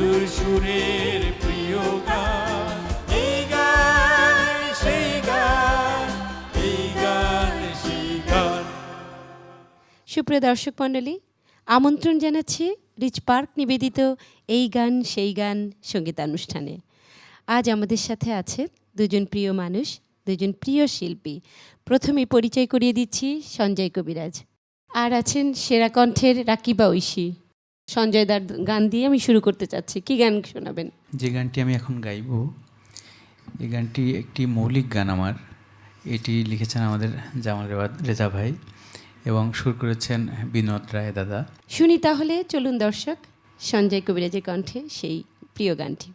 মধুর সুরের প্রিয় গান, এই গান সেই গান, এই গান সেই গান। সুপ্রিয় দর্শক মণ্ডলী, আমন্ত্রণ জানাচ্ছি রিচ পার্ক নিবেদিত এই গান সেই গান সঙ্গীতানুষ্ঠানে। আজ আমাদের সাথে আছে দুজন প্রিয় মানুষ, দুজন প্রিয় শিল্পী। প্রথমে পরিচয় করিয়ে দিচ্ছি সঞ্জয় কবিরাজ, আর আছেন সেরা কণ্ঠের রাকিবা ঐশী। সঞ্জয় দার গান দিয়ে আমি শুরু করতে চাচ্ছি। কি গান শোনাবেন? যে গানটি আমি এখন গাইব, এই গানটি একটি মৌলিক গান আমার। এটি লিখেছেন আমাদের জামাল রেজা ভাই এবং সুর করেছেন বিনোদ রায় দাদা। শুনি তাহলে, চলুন দর্শক, সঞ্জয় কবিরাজের কণ্ঠে সেই প্রিয় গানটি।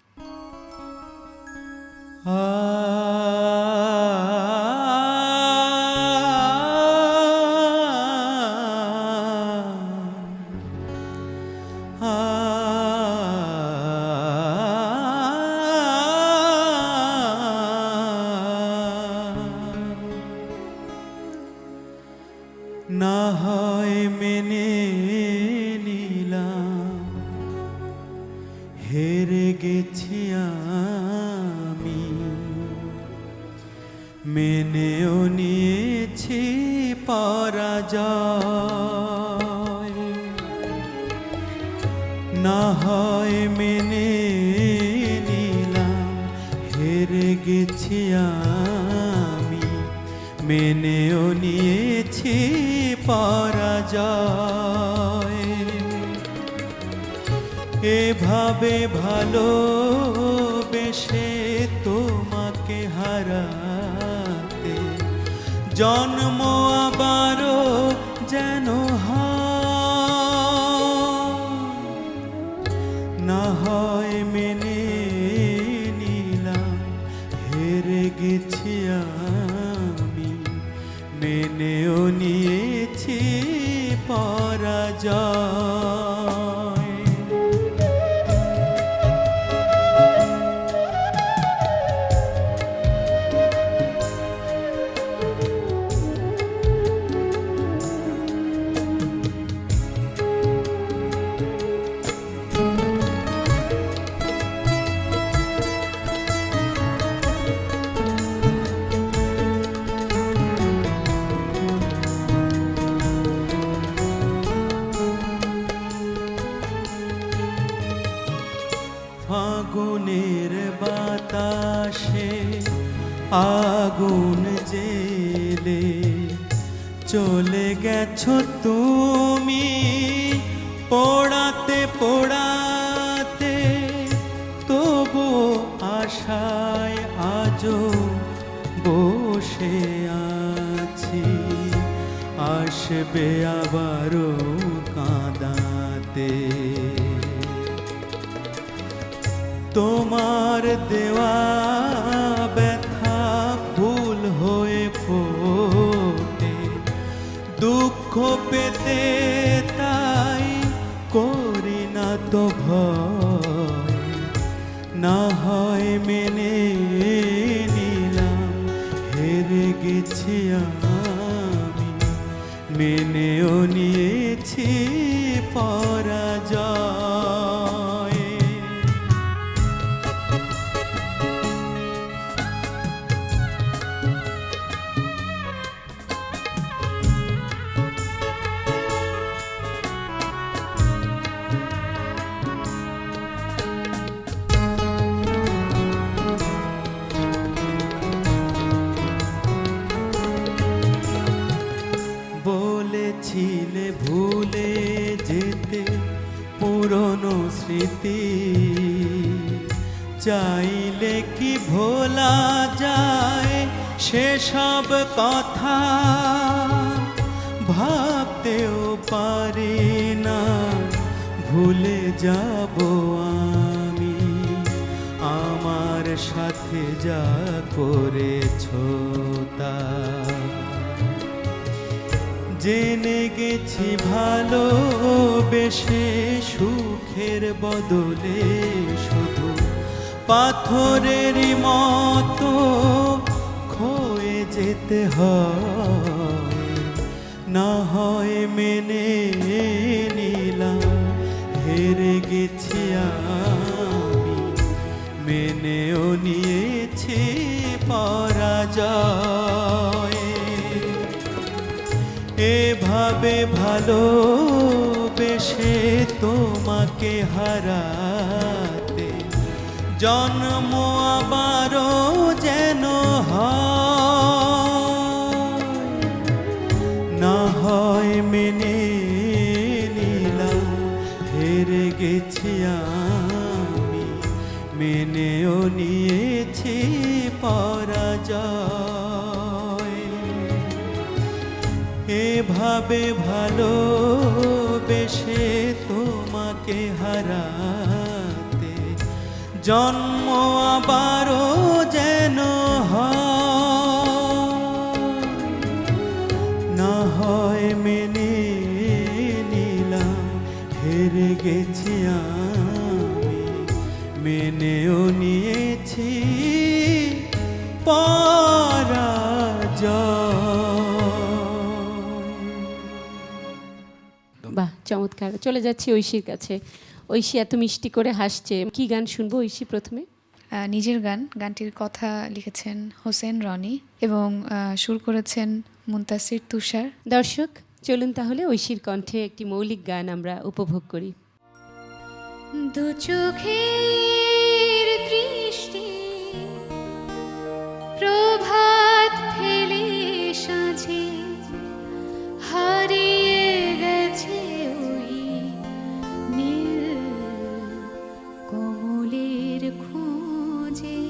না হয় মেনে নিলাম, হেরে গেছি আমি, মেনেও নিয়েছি পরাজয়। না হয় মেনে নিলাম, হেরে গেছি আমি, মেনেও নিয়েছি পরাজয়। এভাবে ভালোবেসে তোমাকে হারাতে জন্ম আবারও যেন না হয় মেনে নিলাম, হেরে গেছি আমি, মেনেও নিয়েছি পরাজয়। ফাগুনের বাতাসে আগুন জেলে চলে গেছো তুমি, পোড়াতে পোড়াতে তবু আশায় আজও বসে আছি, আসবে আবারও কাঁদাতে। তোমার দেওয়া ব্যথা ফুল হয়ে ফোটে, দুঃখ পেতে তাই করি না তো ভয়। না হয় মেনে নিলাম, হেরে গেছি আমি, মেনেও নিয়েছি পরাজয়। বলেছিলে ভুলে যেতে পুরনো স্মৃতি, চাইলে কি ভোলা যায় সেসব কথা, ভাবতেও পারি না ভুলে যাব আমি, আমার সাথে যা করেছো তা। জেনে গেছি ভালোবেসে সুখের বদলে শুধু পাথরের মতো ক্ষয়ে যেতে হয়। না হয় মেনে নিলাম, হেরে গেছি নিয়েছি পরাজয়। এভাবে ভালোবেসে তোমাকে হারাতে জন্ম আবারও যেন হয় না হয় মেনে নিলাম হেরে গেছি আমি, মেনেও নিয়েছি পরাজয়। এভাবে ভালোবেসে তোমাকে হারাতে জন্ম আবারও যেন হয় না হয় মেনে নিলাম হেরে গেছি আমি, মেনেও নিয়েছি পরাজয়। বাহ, চমৎকার। চলে যাচ্ছি ঐশীর কাছে। ঐশী এত মিষ্টি করে হাসছে, কি গান শুনবো ঐশী প্রথমে? নিজের গানটির কথা লিখেছেন হোসেন রনি এবং সুর করেছেন মুনতাসির তুষার। দর্শক চলুন তাহলে ঐশীর কণ্ঠে একটি মৌলিক গান আমরা উপভোগ করি। দু চোখের দৃষ্টি প্রভাত ফেলে সাঁঝে হারিয়ে গেছে ওই নীল কমলের খোঁজে।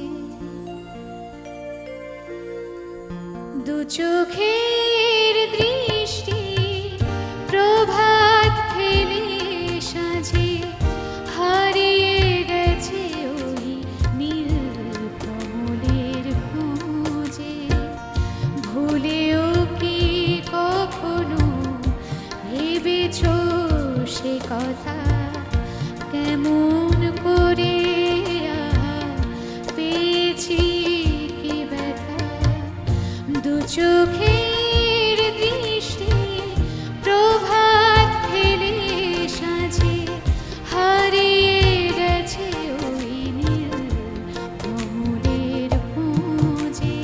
দু চোখের দৃষ্টি প্রভাত ফেলে সাঁঝে হারিয়ে গেছে ওই নীল কমলের খোঁজে। ভুলেও কি কখনো ভেবেছ সে কথা, কেমন করে পেয়েছি কি ব্যথা। দু চোখের দৃষ্টি প্রভাত ফেলে সাঁঝে হারিয়ে গেছে ওই নীল কমলের খোঁজে।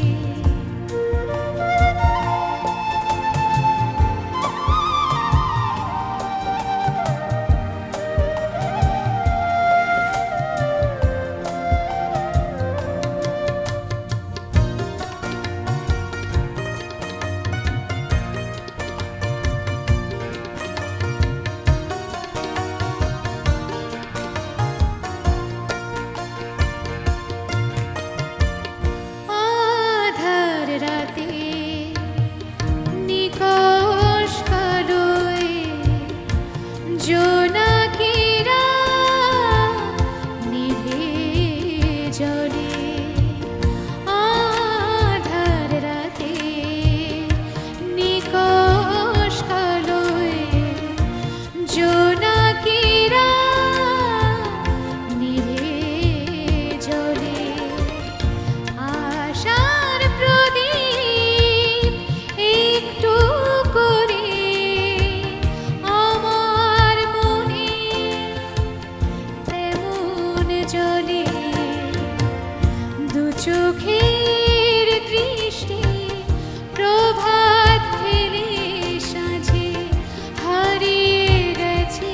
আধার রাতে নিকষ কালোয় জোনাকিরা নিভে জ্বলে। আধার রাতে নিকষ কালোয় জোনাকিরা নিভে জ্বলে। আশার প্রদীপ একটু করে আমার মনে তেমন জ্বলে। দু চোখের দৃষ্টি প্রভাত ফেলে সাঁঝে হারিয়ে গেছে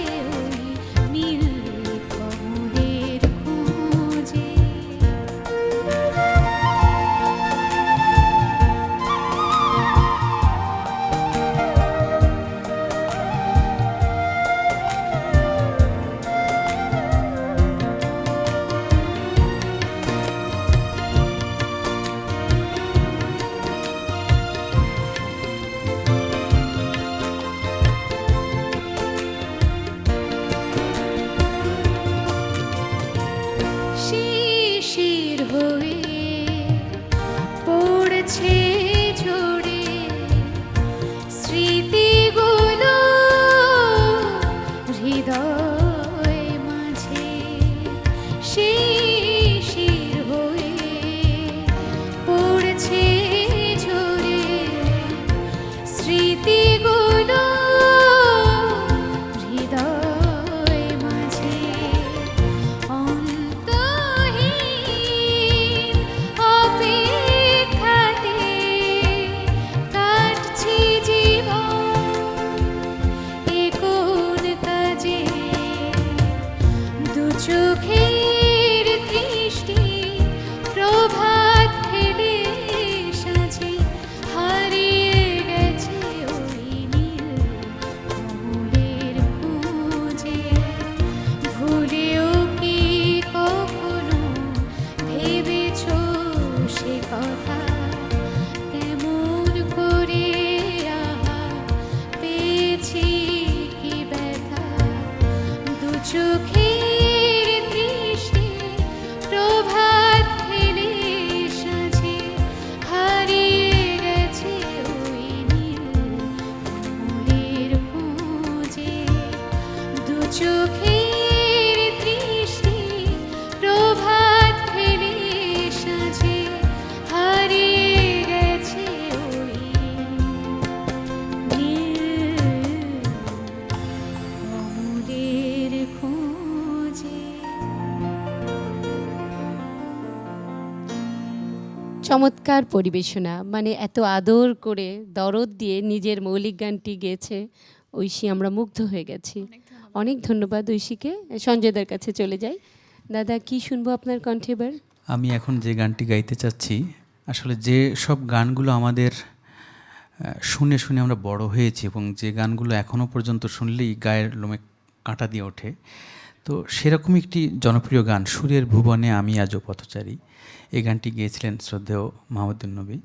চোখের দৃষ্টি প্রভাত ফেলে সাজে হারিয়ে গেছে ওই নীল কমলের খোঁজে। দু চোখের দৃষ্টি প্রভাত ফেলে সাজে হারিয়ে গেছে ওই নীল কমলের খোঁজে। চমৎকার পরিবেশনা, মানে এত আদর করে দরদ দিয়ে নিজের মৌলিক গানটি গেয়েছে ঐশী, আমরা মুগ্ধ হয়ে গেছি। অনেক ধন্যবাদ ঐশীকে। সঞ্জয়দার কাছে চলে যাই। দাদা, কি শুনবো আপনার কণ্ঠে এবার? আমি এখন যে গানটি গাইতে চাচ্ছি, আসলে যে সব গানগুলো আমাদের শুনে শুনে আমরা বড় হয়েছি এবং যে গানগুলো এখনও পর্যন্ত শুনলেই গায়ের লোমে কাঁটা দিয়ে ওঠে, তো সেরকমই একটি জনপ্রিয় গান সুরের ভুবনে আমি আজও পথচারী। এই গানটি গেয়েছিলেন শ্রদ্ধেয় মাহমুদুন নবী।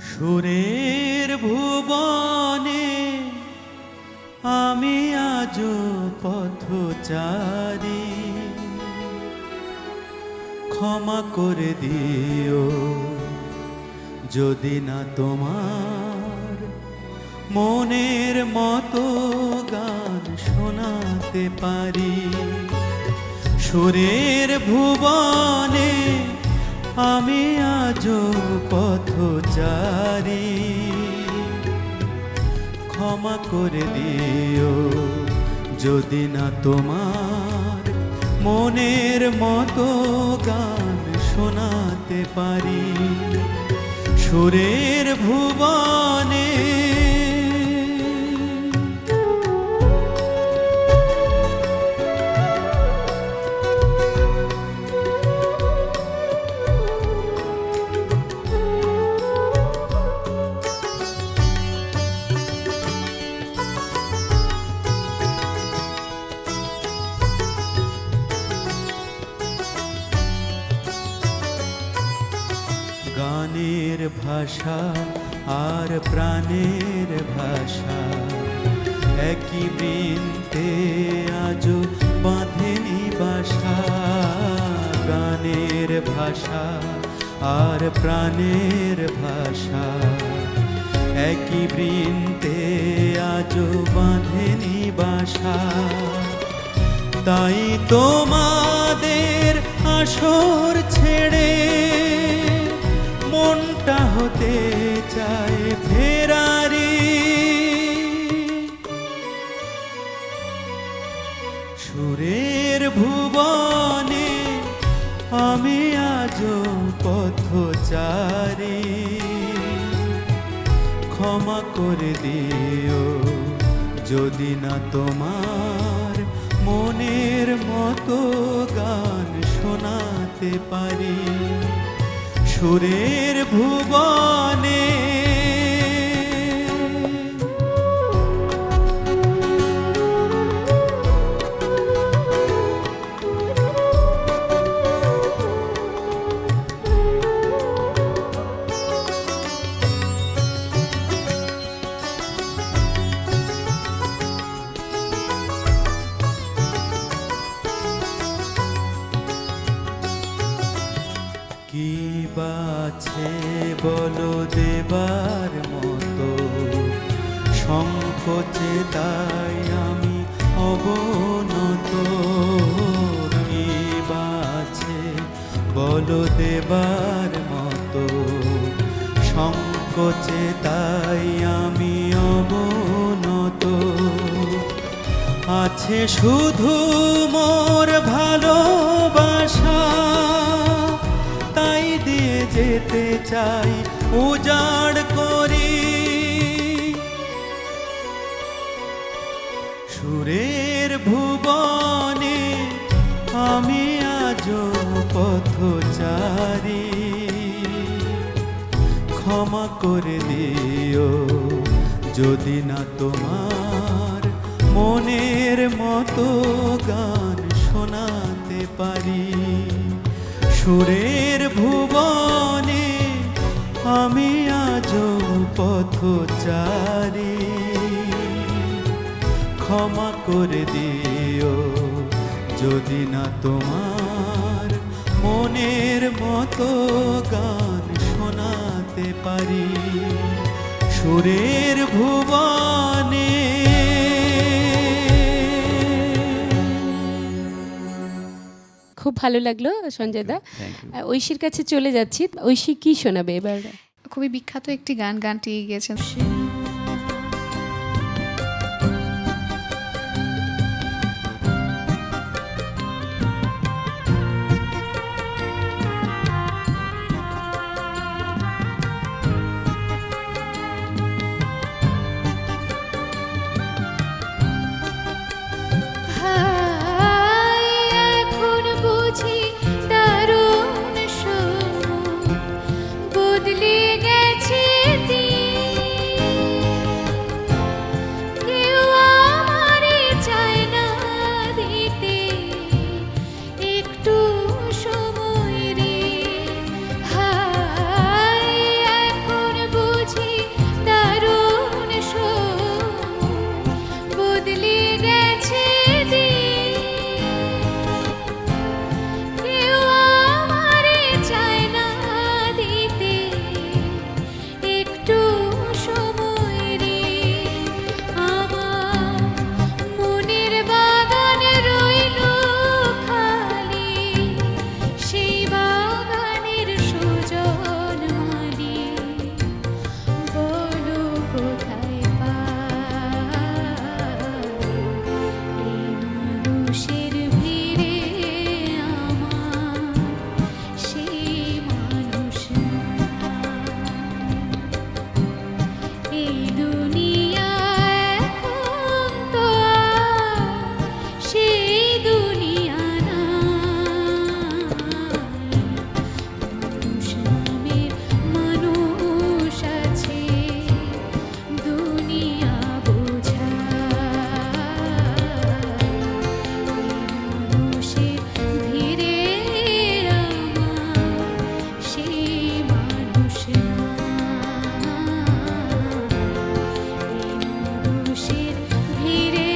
সুরের ভুবনে আমি আজও পথচারী, ক্ষমা করে দিও যদি না তোমার মনের মতো গান শোনাতে পারি। সুরের ভুবনে আমি আজও পথচারী, ক্ষমা করে দিও যদি না তোমার মনের মতো গান শোনাতে পারি। সুরের ভুবনে গানের ভাষা আর প্রাণের ভাষা একই বৃন্তে আজও বাঁধেনি বাসা। গানের ভাষা আর প্রাণের ভাষা একই বৃন্তে আজও বাঁধেনি বাসা। তাই তোমাদের আসর ছেড়ে মনটা হতে চায় ফেরারি। সুরের ভুবনে আমি আজও পথচারী, ক্ষমা করে দিও যদি না তোমার মনের মতো গান শোনাতে পারি। সুরের ভুবনে কি বাছে বলো দেবার মতো সংকোচে তাই আমি অবনত। কি বাছে বলো দেবার মতো সংকোচে তাই আমি অবনত। আছে শুধু মোর ভালোবাসা, তাই দিয়ে যেতে চাই উজাড় করি। সুরের ভুবনে আমি আজও পথচারী, ক্ষমা করে দিও যদি না তোমার মনের মতো গান শোনাতে পারি। সুরের ভুবনে আমি আজও পথচারী, ক্ষমা করে দিও যদি না তোমার মনের মতো গান শোনাতে পারি সুরের ভুবনে। খুব ভালো লাগলো সঞ্জয় দা। Thank you. ঐশীর কাছে চলে যাচ্ছি। ঐশী কি শোনাবে এবার? খুবই বিখ্যাত একটি গান, গানটি গেয়েছেন হায় এখন বুঝি দারুণ সময় বদলে গেছে কেউ আমারে চায় না দিতে একটু সময় রে। হায় এখন বুঝি দারুণ সময় বদলে গেছে কেউ আমারে চায় না দিতে একটু সময় রে। আমার মনের বাগান রইল খালি, সেই বাগানের সুজন মালি বলো কোথায় পাই এই মানুষের ভিড়ে আমার সেই মানুষ এই দুনিয়া এখন তো আর সেই দুনিয়া মানুষ নামের মানুষ আছে দুনিয়া মানুষের ভিড়ে আমার সেই মানুষ মানুষের ভিড়ে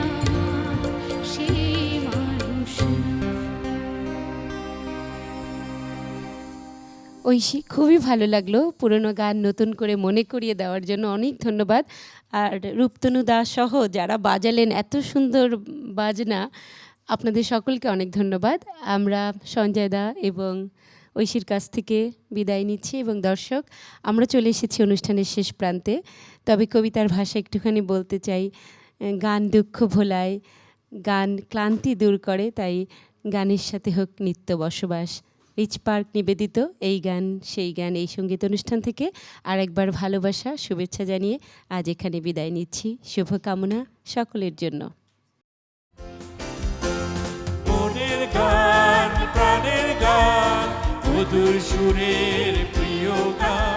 আমার সেই মানুষ। ঐশী, খুবই ভালো লাগলো পুরনো গান নতুন করে মনে করিয়ে দেওয়ার জন্য অনেক ধন্যবাদ। আর রূপতনু দাস সহ যারা বাজালেন এত সুন্দর বাজনা, আপনাদের সকলকে অনেক ধন্যবাদ। আমরা সঞ্জয় দা এবং ঐশীর কাছ থেকে বিদায় নিচ্ছি এবং দর্শক, আমরা চলে এসেছি অনুষ্ঠানের শেষ প্রান্তে। তবে কবিতার ভাষা একটুখানি বলতে চাই, গান দুঃখ ভোলায়, গান ক্লান্তি দূর করে, তাই গানের সাথে হোক নিত্য বসবাস। রিচ পার্ক নিবেদিত এই গান সেই গান এই সঙ্গীত অনুষ্ঠান থেকে আরেকবার ভালোবাসা শুভেচ্ছা জানিয়ে আজ এখানে বিদায় নিচ্ছি। শুভকামনা সকলের জন্য। মনের গান প্রাণের গান মধুর সুরের প্রিয় গান।